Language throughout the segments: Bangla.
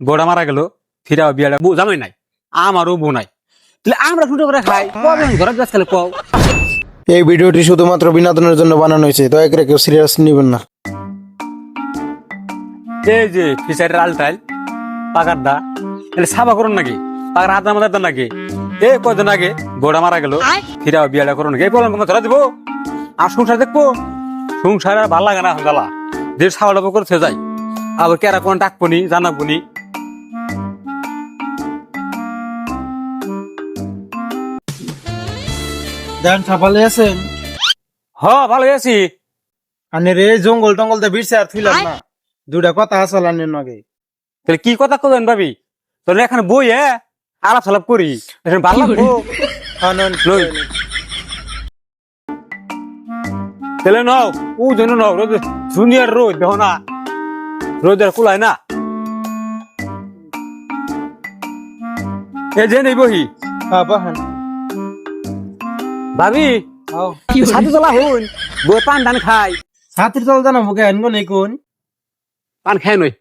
বড়া মারা গেল ফিরা বিয়াটা বউ জামাই নাই আমারও বউ নাই তাহলে আমরা ফুটো করে খাই ঘরে গাছ খেলে পাও। এই ভিডিওটি শুধুমাত্র বিনোদনের জন্য বানানো হয়েছে, দয়া করে কেউ সিরিয়াস নেবেন না। এই যে ফিসাইটের আলটাইল পাকার দা এটা সাবা করুন নাকি পাকার হাত আমাদের দেন নাকি এই কয়দিন আগে বড়া মারা গেল ফিরা বিয়াটা করুন নাকি এই বলেন তোমার ধরা দিব আর সংসার দেখবো সংসার আর ভালো লাগে না জ্বালা যে সাবাটা করতে যাই আবার কেরা কোন ডাকবনি জানাবনি। দেন সাফালে আছেন? ভালো আছি। আনে রে জঙ্গল টঙ্গলতে বিরছে আর থুইলাম না, দুটা কথা আসল আনের নগে। তাহলে কি কথা কবেন ভাবি তাহলে এখানে বই আলাপ সালাপ করি ভালো লাগবো তাহলে নাও ও জন্য নাও রোদ দুনিয়ার রোদ দেখো না রোদের কুলায় না এই যে নেই বহি বাহান ভাবি সাথে চলা হইন বই পান ধান খাই ছাত্রী চল জানা মুখে আনবো নেই কোন পান খাই নই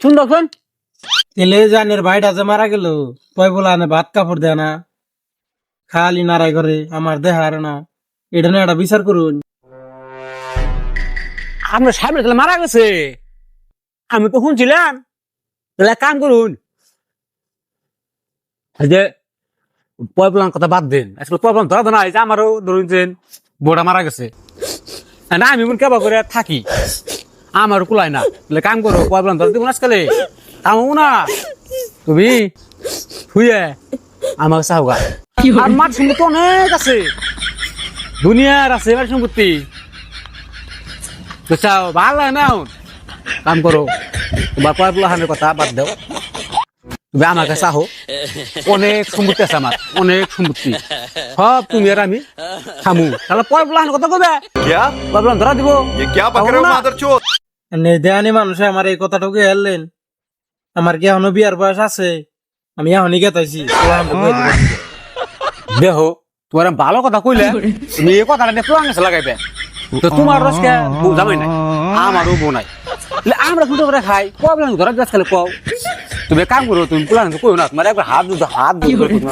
শুন দেখুন তেলে জানের ভাইটা যে মারা গেল কয় বলা আনে ভাত কাপড় দেয় না, খালি নারাই করে আমার দেহ আর না, এটা না একটা বিচার করুন। আপনার সামনে তাহলে মারা গেছে আমি তো শুনছিলাম তাহলে কাম করুন যে পয়পলান কথা বাদ দেন আজকাল পয়পলান ধরা ধরা যে আমারও ধরুন যে বোড়া মারা গেছে না আমি মন কেবা করে থাকি আমারও কুলাই না তাহলে কাম করো পয়পলান ধরা দিব আজকালে কামো না তুমি শুয়ে আমাকে চাহগা আর মাঠ সম্পত্তি অনেক আছে দুনিয়ার আছে মাঠ সম্পত্তি তো চাও ভালো লাগে না কাম করো তোমার পয়পলাহানের কথা বাদ দাও তুমি আমার কাছে আহো অনেক সম্পত্তি আছে আমার অনেক সম্পত্তি সব তুমি আর আমি খামু তাহলে পয়পলাহানের কথা কবে क्या পয়পলাহান ধরা দিব ये क्या बक रहे हो मादरचोद দেয়ানি মানুষে আমার এই কথাটাকে হেললেন, আমার কি এখনো বিয়ার বয়স আছে? আমি এখনই গেতাইছি দেহ তোমার ভালো কথা কইলে তুমি এই কথাটা নিয়ে পুরান গাছে লাগাইবে তো তোমার রসকে বউ জামাই নাই আমারও বউ নাই তাহলে আমরা ফুটো করে খাই পয়পলাহান ধরা গাছ খেলে পাও। তুমি কাম করো তুমি পুরান কই না তোমার একবার হাত তোমার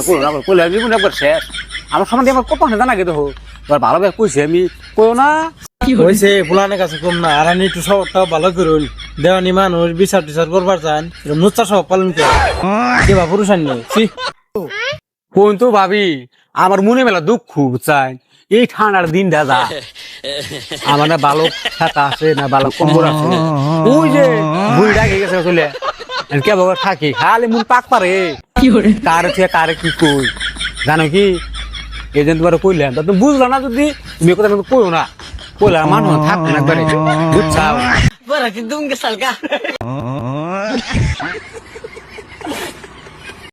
করো না কইলে আমি একবার শেষ আমার সম্বন্ধে আমার কত জানা গে দেখো তোমার ভালো ভাবে কইছে আমি কইও না হয়েছে ফুলানের কাছে কম না, আর আমি একটু সবটাও ভালো করুন। দেওয়ানি মানুষ বিচার টিচার করবার চান, নুচ্চা সব পালন করে কেবা পুরুষ আনি কোন তো ভাবি আমার মনে মেলা দুঃখ চাই এই ঠান্ডার দিন দাদা আমার না ভালো খাতা আছে না ভালো কম্বর আছে ওই যে বুড়ি ডাকে গেছে চলে কে বাবা থাকি খালি মন পাক পারে কারে থেকে কারে কি কই জানো কি এই যে তোমার কইলাম তুমি বুঝলো না যদি তুমি কথা কইও না কইলা মানুষ থাকবে না একবারে বুঝছাও Para que dungue salga.